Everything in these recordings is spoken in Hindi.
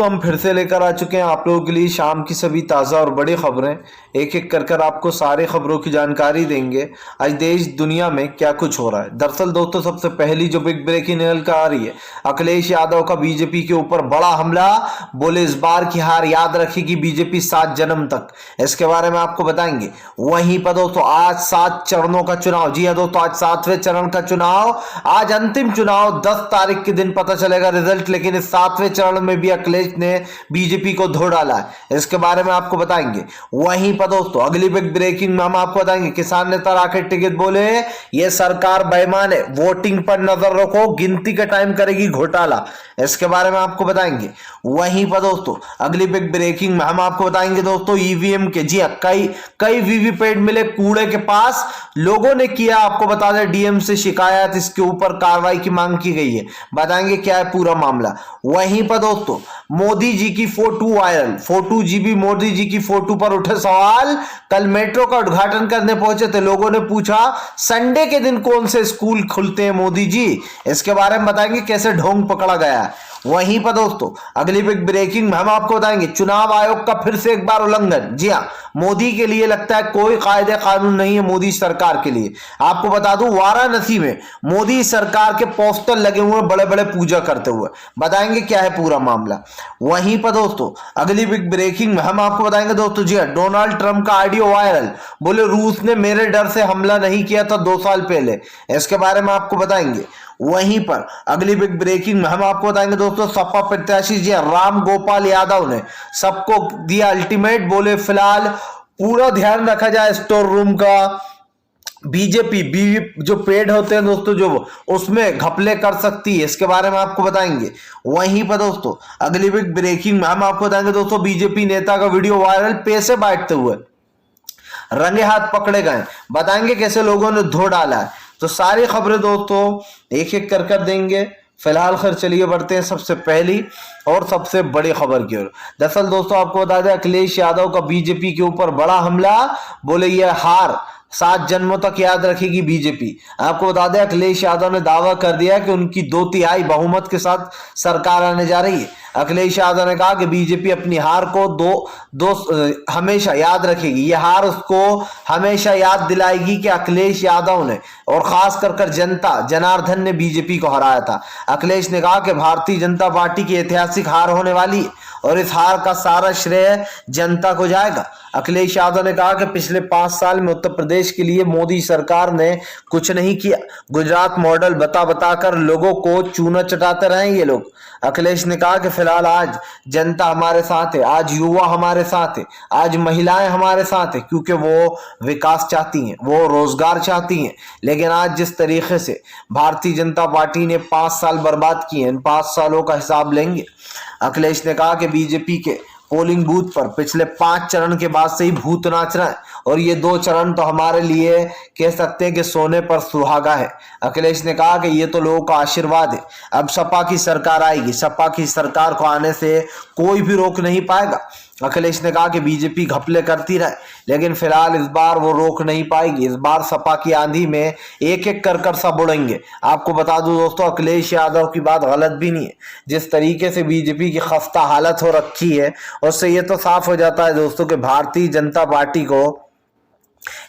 तो हम फिर से लेकर आ चुके हैं आप लोगों के लिए शाम की सभी ताज़ा और बड़ी खबरें। एक एक कर आपको सारी खबरों की जानकारी देंगे आज देश दुनिया में क्या कुछ हो रहा है। दरअसल दोस्तों, सबसे पहली जो बिग ब्रेकिंग निकल कर आ रही है, अखिलेश यादव का बीजेपी के ऊपर बड़ा हमला। बोले इस बार की हार याद रखेगी बीजेपी 7 जन्म तक। इसके बारे में आपको बताएंगे। वहीं पर दोस्तों आज 7 चरणों का चुनाव, जी हाँ दोस्तों, आज 7वें चरण का चुनाव, आज अंतिम चुनाव 10 तारीख के दिन पता चलेगा रिजल्ट। लेकिन इस 7वें चरण में भी अखिलेश ने बीजेपी को धो डाला है। इसके बारे में आपको बताएंगे। वहीं पर दोस्तों अगली बिग ब्रेकिंग में हम आपको बताएंगे, किसान नेता राकेश टिकैत बोले ये सरकार बेईमान है, वोटिंग पर नजर रखो, गिनती का टाइम करेगी घोटाला। इसके बारे में आपको बताएंगे। वहीं पर दोस्तों अगली बिग ब्रेकिंग में हम आपको बताएंगे दोस्तों ईवीएम के, जी हाँ, कई वीवीपैट मिले कूड़े के पास, लोगों ने किया, आपको बता दें, डीएम से शिकायत, इसके ऊपर कार्रवाई की मांग की गई है। बताएंगे क्या है पूरा मामला। वहीं पर दोस्तों मोदी जी की फोटो वायरल, फोटो जीबी मोदी जी की फोटो पर उठे सवाल। कल मेट्रो का उद्घाटन करने पहुंचे थे, लोगों ने पूछा संडे के दिन कौन से स्कूल खुलते हैं मोदी जी। इसके बारे में बताएंगे कैसे ढोंग पकड़ा गया है। वहीं पर दोस्तों अगली बिग ब्रेकिंग में हम आपको बताएंगे चुनाव आयोग का फिर से एक बार उल्लंघन। जी हां, मोदी के लिए लगता है कोई कायदे कानून नहीं है मोदी सरकार के लिए। आपको बता दूं वाराणसी में मोदी सरकार के पोस्टर लगे हुए बड़े बड़े पूजा करते हुए। बताएंगे क्या है पूरा मामला। वहीं पर दोस्तों अगली बिग ब्रेकिंग में हम आपको बताएंगे दोस्तों, जी हां, डोनाल्ड ट्रंप का ऑडियो वायरल। बोले रूस ने मेरे डर से हमला नहीं किया था 2 साल पहले। इसके बारे में आपको बताएंगे। वहीं पर अगली बिग ब्रेकिंग में हम आपको बताएंगे दोस्तों सपा प्रत्याशी जी राम गोपाल यादव ने सबको दिया अल्टीमेट। बोले फिलहाल पूरा ध्यान रखा जाए स्टोर रूम का, बीजेपी जो पेड होते हैं दोस्तों जो उसमें घपले कर सकती है। इसके बारे में आपको बताएंगे। वहीं पर दोस्तों अगली बिग ब्रेकिंग में हम आपको बताएंगे दोस्तों बीजेपी नेता का वीडियो वायरल, पैसे बांटते हुए रंगे हाथ पकड़े गए। बताएंगे कैसे लोगों ने धो डाला है। तो सारी खबरें दोस्तों एक एक कर देंगे। फिलहाल खैर चलिए बढ़ते हैं सबसे पहली और सबसे बड़ी खबर की ओर। दरअसल दोस्तों आपको बता दें अखिलेश यादव का बीजेपी के ऊपर बड़ा हमला। बोले यह हार 7 जन्मों तक याद रखेगी बीजेपी। आपको बता दें अखिलेश यादव ने दावा कर दिया कि उनकी 2/3 बहुमत के साथ सरकार आने जा रही है। अखिलेश यादव ने कहा कि बीजेपी अपनी हार को हमेशा याद रखेगी। यह हार उसको हमेशा याद दिलाएगी कि अखिलेश यादव ने और खास कर जनता जनार्दन ने बीजेपी को हराया था। अखिलेश ने कहा कि भारतीय जनता पार्टी की ऐतिहासिक हार होने वाली है और इस हार का सारा श्रेय जनता को जाएगा। अखिलेश यादव ने कहा कि पिछले 5 साल में उत्तर प्रदेश के लिए मोदी सरकार ने कुछ नहीं किया। गुजरात मॉडल बता कर लोगों को चूना चटाते रहे ये लोग। अखिलेश ने कहा कि फिलहाल आज जनता हमारे साथ है, आज युवा हमारे साथ है, आज महिलाएं हमारे साथ है, क्योंकि वो विकास चाहती हैं, वो रोजगार चाहती हैं। लेकिन आज जिस तरीके से भारतीय जनता पार्टी ने 5 साल बर्बाद किए, इन 5 सालों का हिसाब लेंगे। अखिलेश ने कहा कि बीजेपी के पोलिंग बूथ पर पिछले 5 चरण के बाद से ही भूत नाच रहा है और ये 2 चरण तो हमारे लिए कह सकते हैं कि सोने पर सुहागा है। अखिलेश ने कहा कि ये तो लोगों का आशीर्वाद है, अब सपा की सरकार आएगी, सपा की सरकार को आने से कोई भी रोक नहीं पाएगा। अखिलेश ने कहा कि बीजेपी घपले करती रहे लेकिन फिलहाल इस बार वो रोक नहीं पाएगी। इस बार सपा की आंधी में एक एक कर सब उड़ेंगे। आपको बता दूं दोस्तों अखिलेश यादव की बात गलत भी नहीं है। जिस तरीके से बीजेपी की खस्ता हालत हो रखी है उससे ये तो साफ हो जाता है दोस्तों कि भारतीय जनता पार्टी को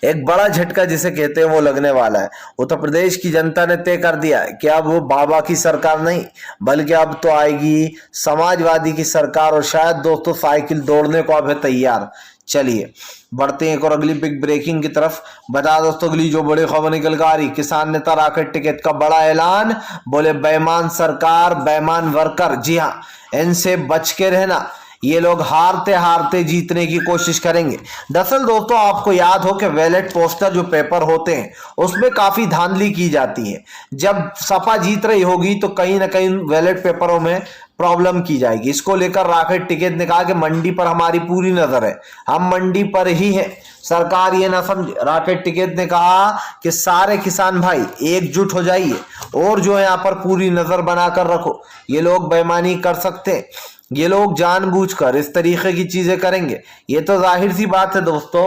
एक बड़ा झटका जिसे कहते हैं वो लगने वाला है। उत्तर प्रदेश की जनता ने तय कर दिया है कि अब वो बाबा की सरकार नहीं बल्कि अब तो आएगी समाजवादी की सरकार और शायद दोस्तों साइकिल दौड़ने को अब है तैयार। चलिए बढ़ते हैं एक और अगली बिग ब्रेकिंग की तरफ। बता दोस्तों अगली जो बड़ी खबर निकल कर आ रही, किसान नेता राकेश टिकैत का बड़ा ऐलान। बोले बेईमान सरकार, बेईमान वर्कर, जी हाँ, इनसे बच के रहना। ये लोग हारते हारते जीतने की कोशिश करेंगे। दरअसल दोस्तों आपको याद हो कि बैलेट पोस्टर जो पेपर होते हैं उसमें काफी धांधली की जाती है। जब सपा जीत रही होगी तो कहीं ना कहीं बैलेट पेपरों में प्रॉब्लम की जाएगी। इसको लेकर राकेश टिकैत ने कहा कि मंडी पर हमारी पूरी नजर है, हम मंडी पर ही हैं, सरकार ये ना समझे। राकेश टिकैत ने कहा कि सारे किसान भाई एकजुट हो जाइए और जो है यहाँ पर पूरी नजर बनाकर रखो। ये लोग बेईमानी कर सकते हैं, ये लोग जानबूझकर इस तरीके की चीजें करेंगे। ये तो जाहिर सी बात है दोस्तों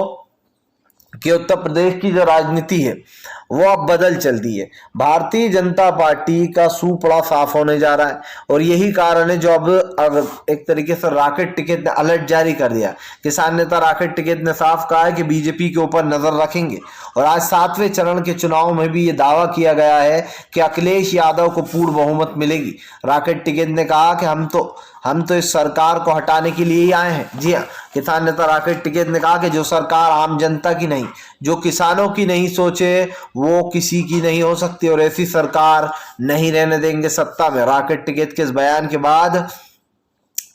कि उत्तर प्रदेश की जो राजनीति है वो अब बदल चलती है। भारतीय जनता पार्टी का सूपड़ा साफ होने जा रहा है और यही कारण है जो अब एक तरीके से राकेट टिकैत ने अलर्ट जारी कर दिया। किसान नेता राकेट टिकैत ने साफ कहा है कि बीजेपी के ऊपर नजर रखेंगे और आज 7वें चरण के चुनाव में भी ये दावा किया गया है कि अखिलेश यादव को पूर्ण बहुमत मिलेगी। राकेट टिकैत ने कहा कि हम तो इस सरकार को हटाने के लिए ही आए हैं। जी हाँ, किसान नेता राकेट टिकैत ने कहा कि जो सरकार आम जनता की नहीं, जो किसानों की नहीं सोचे वो किसी की नहीं हो सकती और ऐसी सरकार नहीं रहने देंगे सत्ता में। राकेट टिकैत के इस बयान के बाद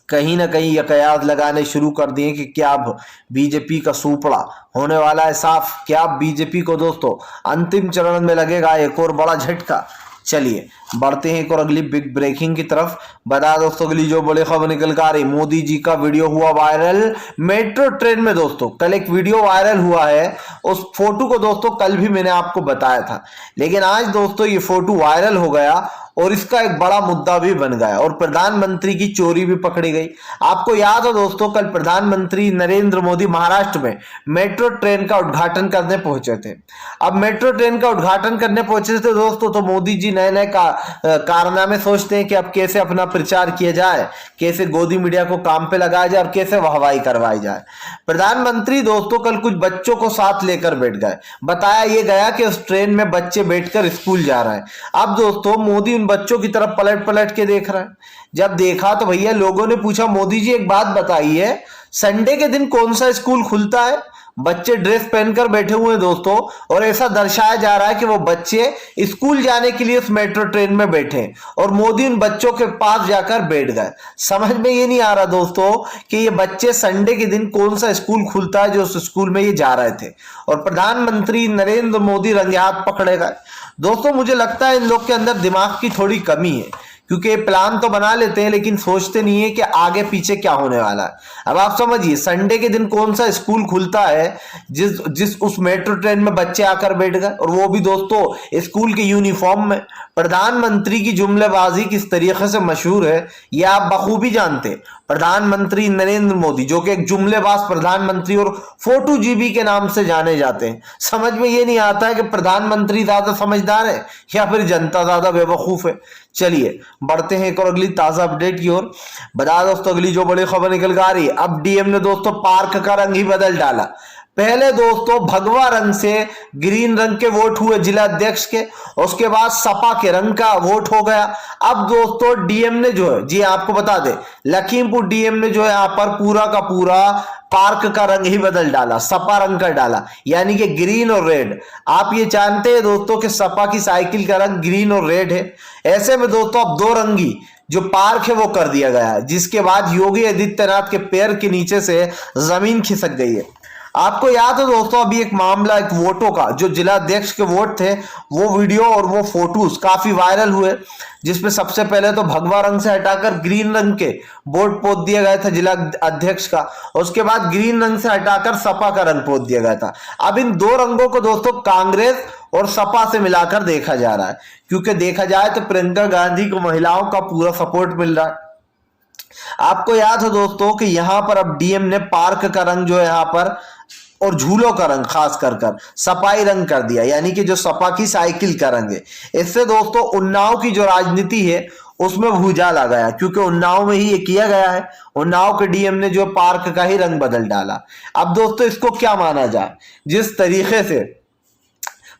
कहीं ना कहीं ये कयास लगाने शुरू कर दिए कि क्या अब बीजेपी का सूपड़ा होने वाला है साफ। क्या अब बीजेपी को दोस्तों अंतिम चरण में लगेगा एक और बड़ा झटका। चलिए बढ़ते हैं एक और अगली बिग ब्रेकिंग की तरफ। बता दोस्तों अगली जो बड़ी खबर निकल कर आ रही, मोदी जी का वीडियो हुआ वायरल मेट्रो ट्रेन में। दोस्तों कल एक वीडियो वायरल हुआ है, उस फोटो को दोस्तों कल भी मैंने आपको बताया था, लेकिन आज दोस्तों ये फोटो वायरल हो गया और इसका एक बड़ा मुद्दा भी बन गया और प्रधानमंत्री की चोरी भी पकड़ी गई। आपको याद हो दोस्तों कल प्रधानमंत्री नरेंद्र मोदी महाराष्ट्र में मेट्रो ट्रेन का उद्घाटन करने पहुंचे थे। अब मेट्रो ट्रेन का उद्घाटन करने पहुंचे थे दोस्तों, तो मोदी जी नए नए कारनामे सोचते हैं कि अब कैसे अपना प्रचार किया जाए, कैसे गोदी मीडिया को काम पे लगाया जाए और कैसे वाहवाही करवाई जाए। प्रधानमंत्री दोस्तों कल कुछ बच्चों को साथ लेकर बैठ गए। बताया ये गया कि उस ट्रेन में बच्चे बैठकर स्कूल जा रहे हैं। अब दोस्तों मोदी उन बच्चों की तरफ पलट पलट के देख रहा है। जब देखा तो भैया लोगों ने पूछा, मोदी जी एक बात बताइए, संडे के दिन कौन सा स्कूल खुलता है? बच्चे ड्रेस पहनकर बैठे हुए हैं दोस्तों और ऐसा दर्शाया जा रहा है कि वो बच्चे स्कूल जाने के लिए उस मेट्रो ट्रेन में बैठे और मोदी उन बच्चों के पास जाकर बैठ गए। समझ में ये नहीं आ रहा दोस्तों कि ये बच्चे संडे के दिन कौन सा स्कूल खुलता है जो उस स्कूल में ये जा रहे थे और प्रधानमंत्री नरेंद्र मोदी रंगे हाथ पकड़े गए। दोस्तों मुझे लगता है इन लोग के अंदर दिमाग की थोड़ी कमी है, क्योंकि प्लान तो बना लेते हैं लेकिन सोचते नहीं है कि आगे पीछे क्या होने वाला है। अब आप समझिए संडे के दिन कौन सा स्कूल खुलता है जिस उस मेट्रो ट्रेन में बच्चे आकर बैठ गए और वो भी दोस्तों स्कूल के यूनिफॉर्म में। प्रधानमंत्री की जुमलेबाजी किस तरीके से मशहूर है ये आप बखूबी जानते हैं। प्रधानमंत्री नरेंद्र मोदी जो कि एक जुमलेबाज प्रधानमंत्री और फोटो जीबी के नाम से जाने जाते हैं। समझ में ये नहीं आता है कि प्रधानमंत्री ज्यादा समझदार है या फिर जनता ज्यादा बेवकूफ है। चलिए बढ़ते हैं एक और अगली ताजा अपडेट की ओर। बता दोस्तों अगली जो बड़ी खबर निकल कर आ रही है, अब डीएम ने दोस्तों पार्क का रंग ही बदल डाला। पहले दोस्तों भगवा रंग से ग्रीन रंग के वोट हुए जिला अध्यक्ष के, उसके बाद सपा के रंग का वोट हो गया। अब दोस्तों डीएम ने जो है, जी आपको बता दे, लखीमपुर डीएम ने जो है यहाँ पर पूरा का पूरा पार्क का रंग ही बदल डाला, सपा रंग का डाला, यानी कि ग्रीन और रेड। आप ये जानते हैं दोस्तों कि सपा की साइकिल का रंग ग्रीन और रेड है। ऐसे में दोस्तों अब दो रंगी जो पार्क है वो कर दिया गया है, जिसके बाद योगी आदित्यनाथ के पैर के नीचे से जमीन खिसक गई है। आपको याद है दोस्तों अभी एक मामला, एक वोटों का, जो जिला अध्यक्ष के वोट थे वो वीडियो और वो फोटोज काफी वायरल हुए, जिसमें सबसे पहले तो भगवा रंग से हटाकर ग्रीन रंग के वोट पोत दिया गया था जिला अध्यक्ष का, उसके बाद ग्रीन रंग से हटाकर सपा का रंग पोत दिया गया था। अब इन दो रंगों को दोस्तों कांग्रेस और सपा से मिलाकर देखा जा रहा है, क्योंकि देखा जाए तो प्रियंका गांधी को महिलाओं का पूरा सपोर्ट मिल रहा है। आपको याद है दोस्तों कि यहां पर अब डीएम ने पार्क का रंग जो है यहाँ पर और झूलों का रंग खास कर सपाई रंग कर दिया, यानी कि जो सपा की साइकिल का रंग है। इससे दोस्तों उन्नाव की जो राजनीति है उसमें भूचाल आ गया, क्योंकि उन्नाव में ही ये किया गया है। उन्नाव के डीएम ने जो पार्क का ही रंग बदल डाला। अब दोस्तों इसको क्या माना जाए, जिस तरीके से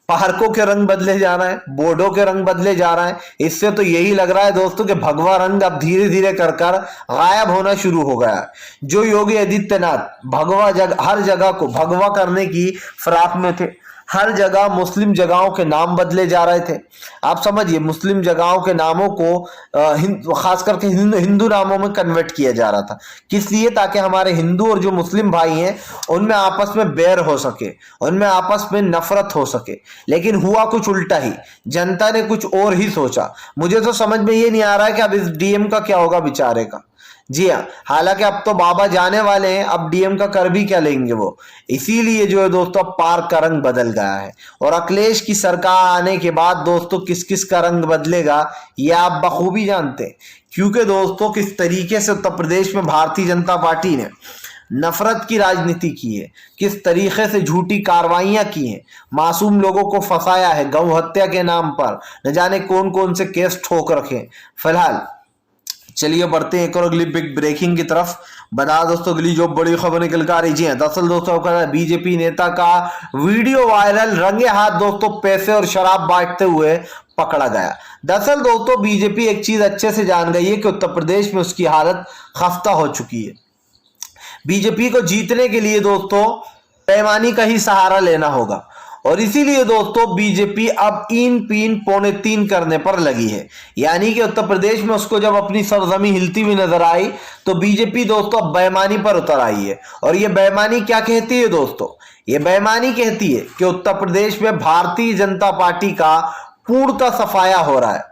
पार्कों के रंग बदले जा रहे हैं, बोर्डों के रंग बदले जा रहे हैं, इससे तो यही लग रहा है दोस्तों कि भगवा रंग अब धीरे धीरे कर गायब होना शुरू हो गया है। जो योगी आदित्यनाथ हर जगह को भगवा करने की फिराक में थे, हर जगह मुस्लिम जगहों के नाम बदले जा रहे थे। आप समझिए मुस्लिम जगहों के नामों को खास करके हिंदू नामों में कन्वर्ट किया जा रहा था। किस लिए? ताकि हमारे हिंदू और जो मुस्लिम भाई हैं उनमें आपस में बैर हो सके, उनमें आपस में नफरत हो सके। लेकिन हुआ कुछ उल्टा ही, जनता ने कुछ और ही सोचा। मुझे तो समझ में ये नहीं आ रहा है कि अब इस डीएम का क्या होगा बेचारे का। जी हाँ, हालांकि अब तो बाबा जाने वाले हैं, अब डीएम का कर भी क्या लेंगे वो। इसीलिए जो है दोस्तों पार्क का रंग बदल गया है। और अखिलेश की सरकार आने के बाद दोस्तों किस किस का रंग बदलेगा ये आप बखूबी जानते हैं, क्योंकि दोस्तों किस तरीके से उत्तर प्रदेश में भारतीय जनता पार्टी ने नफरत की राजनीति की है, किस तरीके से झूठी कार्रवाइयां की हैं, मासूम लोगों को फंसाया है गौ हत्या के नाम पर, न जाने कौन कौन से केस ठोक रखे। फिलहाल चलिए बढ़ते हैं एक और अगली बिग ब्रेकिंग की तरफ। बता दोस्तों अगली जो बड़ी खबर निकल कर आ रही है, दरअसल दोस्तों का बीजेपी नेता का वीडियो वायरल, रंगे हाथ दोस्तों पैसे और शराब बांटते हुए पकड़ा गया। दरअसल दोस्तों बीजेपी एक चीज अच्छे से जान गई है कि उत्तर प्रदेश में उसकी हालत खस्ता हो चुकी है। बीजेपी को जीतने के लिए दोस्तों बेईमानी का ही सहारा लेना होगा और इसीलिए दोस्तों बीजेपी अब इन पीन पौने तीन करने पर लगी है। यानी कि उत्तर प्रदेश में उसको जब अपनी सरजमी हिलती हुई नजर आई तो बीजेपी दोस्तों अब बेईमानी पर उतर आई है। और ये बेईमानी क्या कहती है दोस्तों? ये बेईमानी कहती है कि उत्तर प्रदेश में भारतीय जनता पार्टी का पूर्णतः सफाया हो रहा है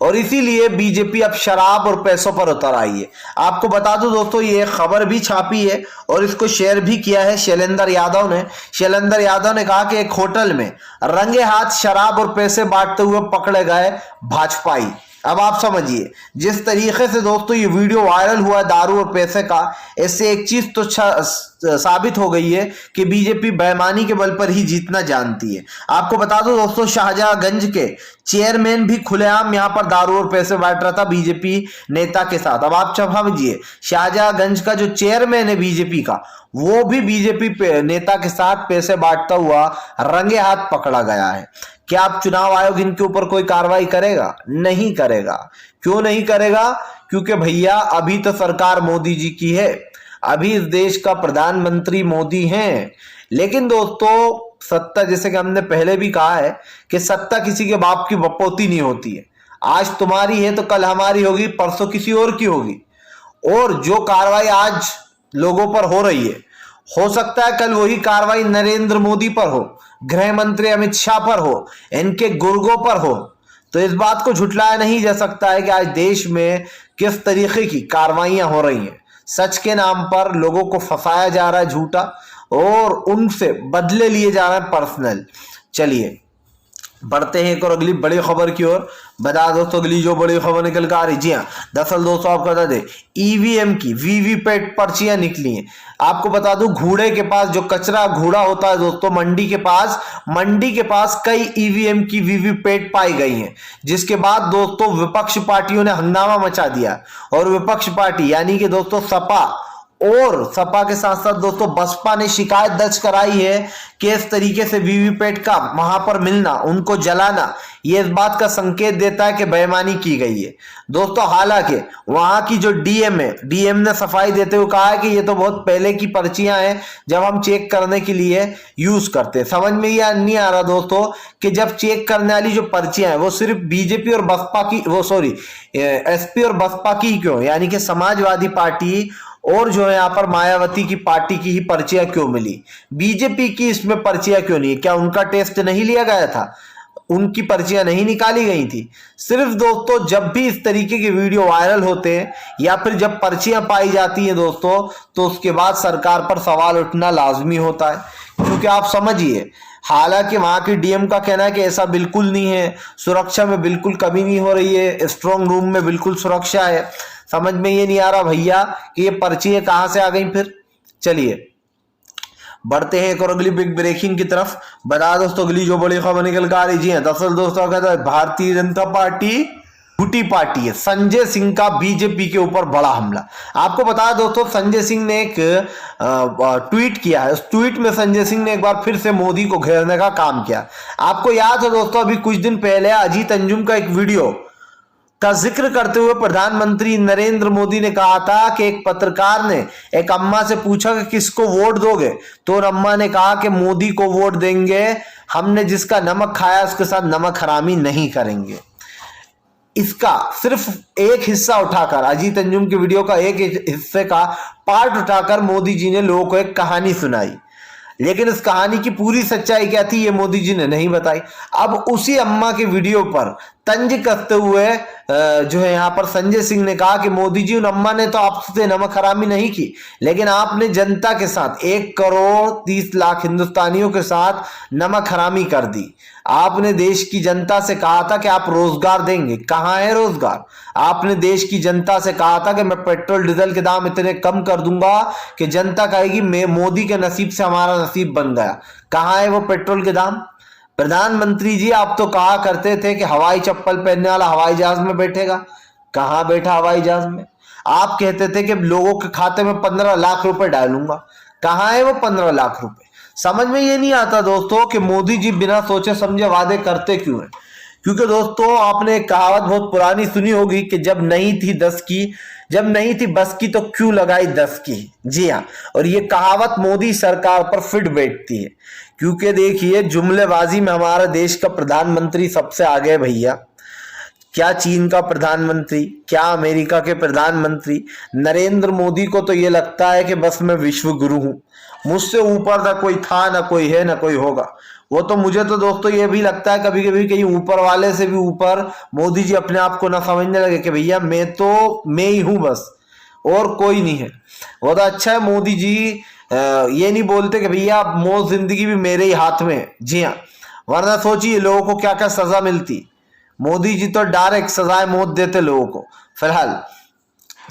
और इसीलिए बीजेपी अब शराब और पैसों पर उतर आई है। आपको बता दूं दोस्तों ये खबर भी छापी है और इसको शेयर भी किया है शैलेंद्र यादव ने। शैलेंद्र यादव ने कहा कि एक होटल में रंगे हाथ शराब और पैसे बांटते हुए पकड़े गए भाजपाई। अब आप समझिए जिस तरीके से दोस्तों ये वीडियो वायरल हुआ दारू और पैसे का, इससे एक चीज तो साबित हो गई है कि बीजेपी बेईमानी के बल पर ही जीतना जानती है। आपको बता दो दोस्तों शाहजहांगंज के चेयरमैन भी खुलेआम यहां पर दारू और पैसे बांट रहा था बीजेपी नेता के साथ। अब आप समझिए शाहजहांगंज का जो चेयरमैन है बीजेपी का, वो भी बीजेपी नेता के साथ पैसे बांटता हुआ रंगे हाथ पकड़ा गया है। क्या आप चुनाव आयोग इनके ऊपर कोई कार्रवाई करेगा? नहीं करेगा। क्यों नहीं करेगा? क्योंकि भैया अभी तो सरकार मोदी जी की है, अभी इस देश का प्रधानमंत्री मोदी हैं। लेकिन दोस्तों सत्ता, जैसे कि हमने पहले भी कहा है कि सत्ता किसी के बाप की बपोती नहीं होती है। आज तुम्हारी है तो कल हमारी होगी, परसों किसी और की होगी। और जो कार्रवाई आज लोगों पर हो रही है, हो सकता है कल वही कार्रवाई नरेंद्र मोदी पर हो, गृह मंत्री अमित शाह पर हो, इनके गुर्गों पर हो। तो इस बात को झुटलाया नहीं जा सकता है कि आज देश में किस तरीके की कार्रवाइयां हो रही हैं। सच के नाम पर लोगों को फंसाया जा रहा है झूठा और उनसे बदले लिए जा रहे हैं पर्सनल। चलिए बढ़ते हैं एक और अगली बड़ी खबर की ओर। बता दोस्तों अगली जो बड़ी खबर निकल कर आ रही, जी हाँ दरअसल दोस्तों आपको बता दें ईवीएम की वीवीपैट पर्चियां निकली हैं। आपको बता दूं घूड़े के पास जो कचरा घूड़ा होता है दोस्तों मंडी के पास कई ईवीएम की वीवीपैट पाई गई हैं, जिसके बाद दोस्तों विपक्ष पार्टियों ने हंगामा मचा दिया। और विपक्ष पार्टी यानी कि दोस्तों सपा के साथ साथ दोस्तों बसपा ने शिकायत दर्ज कराई है कि इस तरीके से वीवीपैट का वहां पर मिलना, उनको जलाना, ये इस बात का संकेत देता है कि बेईमानी की गई है दोस्तों। हालांकि वहां की जो डीएम है, डीएम ने सफाई देते हुए कहा है कि ये तो बहुत पहले की पर्चियां हैं जब हम चेक करने के लिए यूज करते हैं। समझ में ये नहीं आ रहा दोस्तों कि जब चेक करने वाली जो पर्चियां हैं वो सिर्फ बीजेपी और बसपा की, एसपी और बसपा की क्यों, यानी कि समाजवादी पार्टी और जो है यहाँ पर मायावती की पार्टी की ही पर्चियां क्यों मिली, बीजेपी की इसमें पर्चियां क्यों नहीं? क्या उनका टेस्ट नहीं लिया गया था? उनकी पर्चियां नहीं निकाली गई थी? सिर्फ दोस्तों जब भी इस तरीके के वीडियो वायरल होते हैं या फिर जब पर्चियां पाई जाती हैं दोस्तों, तो उसके बाद सरकार पर सवाल उठना लाजमी होता है। क्योंकि आप समझिए हालांकि वहां के डीएम का कहना है कि ऐसा बिल्कुल नहीं है, सुरक्षा में बिल्कुल कमी नहीं हो रही है, स्ट्रॉन्ग रूम में बिल्कुल सुरक्षा है। समझ में ये नहीं आ रहा भैया कि ये पर्चियां कहां से आ गई फिर। चलिए बढ़ते हैं एक और अगली बिग ब्रेकिंग की तरफ। बता दोस्तों अगली जो बड़ी खबर निकल कर आ रही है, दरअसल दोस्तों कहता है भारतीय जनता पार्टी झूठी पार्टी है, संजय सिंह का बीजेपी के ऊपर बड़ा हमला। आपको बता दोस्तों संजय सिंह ने एक ट्वीट किया है। उस ट्वीट में संजय सिंह ने एक बार फिर से मोदी को घेरने का काम किया। आपको याद है दोस्तों अभी कुछ दिन पहले अजीत अंजुम का एक वीडियो का जिक्र करते हुए प्रधानमंत्री नरेंद्र मोदी ने कहा था कि एक पत्रकार ने एक अम्मा से पूछा कि किसको वोट दोगे, तो अम्मा ने कहा कि मोदी को वोट देंगे, हमने जिसका नमक खाया उसके साथ नमक हरामी नहीं करेंगे। इसका सिर्फ एक हिस्सा उठाकर, अजीत अंजुम की वीडियो का एक हिस्से का पार्ट उठाकर मोदी जी ने लोगों को एक कहानी सुनाई। लेकिन इस कहानी की पूरी सच्चाई क्या थी ये मोदी जी ने नहीं बताई। अब उसी अम्मा के वीडियो पर तंज कसते हुए जो है यहाँ पर संजय सिंह ने कहा कि मोदी जी, उन अम्मा ने तो आपसे नमक हरामी नहीं की, लेकिन आपने जनता के साथ 1,30,00,000 हिंदुस्तानियों के साथ नमक हरामी कर दी। आपने देश की जनता से कहा था कि आप रोजगार देंगे, कहाँ है रोजगार? आपने देश की जनता से कहा था कि मैं पेट्रोल डीजल के दाम इतने कम कर दूंगा कि जनता कहेगी मैं मोदी के नसीब से हमारा नसीब बन गया। कहाँ है वो पेट्रोल के दाम? प्रधानमंत्री जी, आप तो कहा करते थे कि हवाई चप्पल पहनने वाला हवाई जहाज में बैठेगा। कहाँ बैठा हवाई जहाज में? आप कहते थे कि लोगों के खाते में 15 लाख रुपए डालूंगा। कहाँ है वो 15 लाख रुपए? समझ में ये नहीं आता दोस्तों कि मोदी जी बिना सोचे समझे वादे करते क्यों हैं। क्योंकि दोस्तों, आपने एक कहावत बहुत पुरानी सुनी होगी कि जब नहीं थी बस की तो क्यों लगाई 10 की। जी हाँ, और ये कहावत मोदी सरकार पर फिट बैठती है। क्योंकि देखिए, जुमलेबाजी में हमारा देश का प्रधानमंत्री सबसे आगे है भैया। क्या चीन का प्रधानमंत्री, क्या अमेरिका के प्रधानमंत्री, नरेंद्र मोदी को तो ये लगता है कि बस मैं विश्व गुरु हूं, मुझसे ऊपर ना कोई था, ना कोई है, ना कोई होगा। वो तो मुझे तो दोस्तों ये भी लगता है कभी कभी कहीं ऊपर वाले से भी ऊपर मोदी जी अपने आप को ना समझने लगे कि भैया मैं ही हूं बस, और कोई नहीं है। वो तो अच्छा है मोदी जी ये नहीं बोलते कि भैया मौत जिंदगी भी मेरे ही हाथ में है। जी हाँ, वरना सोचिए लोगों को क्या क्या सजा मिलती। मोदी जी तो डायरेक्ट सजाए मौत देते लोगों को। फिलहाल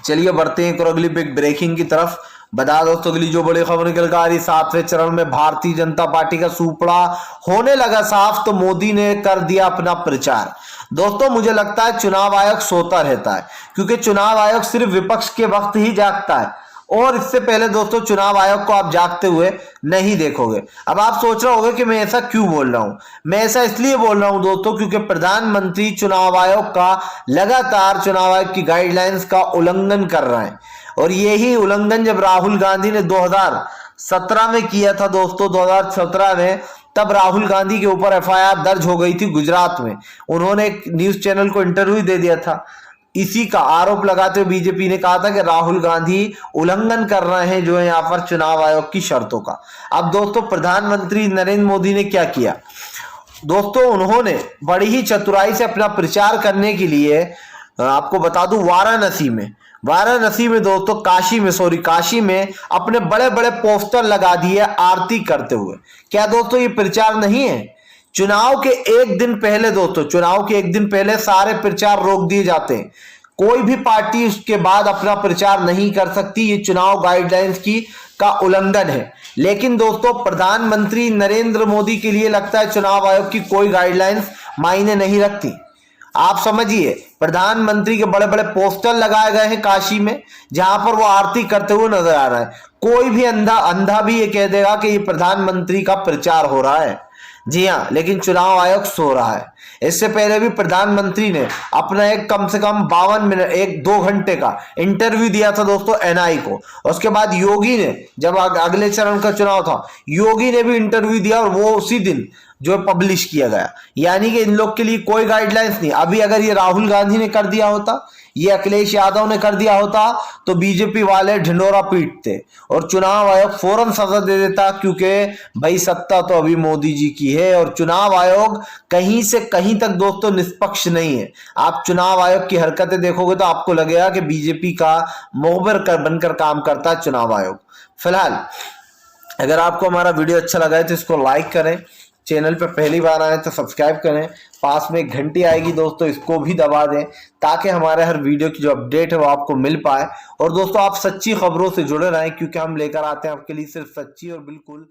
चलिए बढ़ते हैं एक और अगली बिग ब्रेकिंग की तरफ। बता दोस्तों, अगली जो बड़ी खबर निकल कर आ रही, 7वें चरण में भारतीय जनता पार्टी का सुपड़ा होने लगा साफ, तो मोदी ने कर दिया अपना प्रचार। दोस्तों, मुझे लगता है चुनाव आयोग सोता रहता है, क्योंकि चुनाव आयोग सिर्फ विपक्ष के वक्त ही जागता है, और इससे पहले दोस्तों चुनाव आयोग को आप जागते हुए नहीं देखोगे। अब आप सोच रहे होंगे कि मैं ऐसा क्यों बोल रहा हूं। मैं ऐसा इसलिए बोल रहा हूं दोस्तों, क्योंकि प्रधानमंत्री चुनाव आयोग का लगातार चुनाव आयोग की गाइडलाइंस का उल्लंघन कर रहे हैं। और यही उल्लंघन जब राहुल गांधी ने 2017 में किया था दोस्तों, 2017 में, तब राहुल गांधी के ऊपर एफआईआर दर्ज हो गई थी गुजरात में। उन्होंने एक न्यूज चैनल को इंटरव्यू दे दिया था। इसी का आरोप लगाते हुए बीजेपी ने कहा था कि राहुल गांधी उल्लंघन कर रहे हैं जो है यहाँ पर चुनाव आयोग की शर्तों का। अब दोस्तों, प्रधानमंत्री नरेंद्र मोदी ने क्या किया दोस्तों, उन्होंने बड़ी ही चतुराई से अपना प्रचार करने के लिए, आपको बता दूं, वाराणसी में दोस्तों, काशी में अपने बड़े बड़े पोस्टर लगा दिए आरती करते हुए। क्या दोस्तों ये प्रचार नहीं है? चुनाव के एक दिन पहले सारे प्रचार रोक दिए जाते हैं। कोई भी पार्टी उसके बाद अपना प्रचार नहीं कर सकती। ये चुनाव गाइडलाइंस का उल्लंघन है। लेकिन दोस्तों, प्रधानमंत्री नरेंद्र मोदी के लिए लगता है चुनाव आयोग की कोई गाइडलाइंस मायने नहीं रखती। आप समझिए, प्रधानमंत्री के बड़े बड़े पोस्टर लगाए गए हैं काशी में, जहां पर वो आरती करते हुए नजर आ रहा है। कोई भी अंधा भी ये कह देगा कि ये प्रधानमंत्री का प्रचार हो रहा है। जी हाँ, लेकिन चुनाव आयोग सो रहा है। इससे पहले भी प्रधानमंत्री ने अपना एक कम से कम 52 मिनट 1-2 घंटे का इंटरव्यू दिया था दोस्तों एनआई को। उसके बाद योगी ने, जब अगले चरण का चुनाव था, योगी ने भी इंटरव्यू दिया, और वो उसी दिन जो पब्लिश किया गया। यानी कि इन लोग के लिए कोई गाइडलाइंस नहीं। अभी अगर ये राहुल गांधी ने कर दिया होता, ये अखिलेश यादव ने कर दिया होता, तो बीजेपी वाले ढिंडोरा पीटते और चुनाव आयोग फौरन सजा दे देता, क्योंकि भाई सत्ता तो अभी मोदी जी की है। और चुनाव आयोग कहीं से कहीं तक दोस्तों निष्पक्ष नहीं है। आप चुनाव आयोग की हरकतें देखोगे तो आपको लगेगा कि बीजेपी का मोहबर बनकर काम करता है चुनाव आयोग। फिलहाल अगर आपको हमारा वीडियो अच्छा लगा है तो इसको लाइक करें, चैनल पे पहली बार आए तो सब्सक्राइब करें, पास में एक घंटी आएगी दोस्तों, इसको भी दबा दें, ताकि हमारे हर वीडियो की जो अपडेट है वो आपको मिल पाए। और दोस्तों, आप सच्ची खबरों से जुड़े रहें, क्योंकि हम लेकर आते हैं आपके लिए सिर्फ सच्ची और बिल्कुल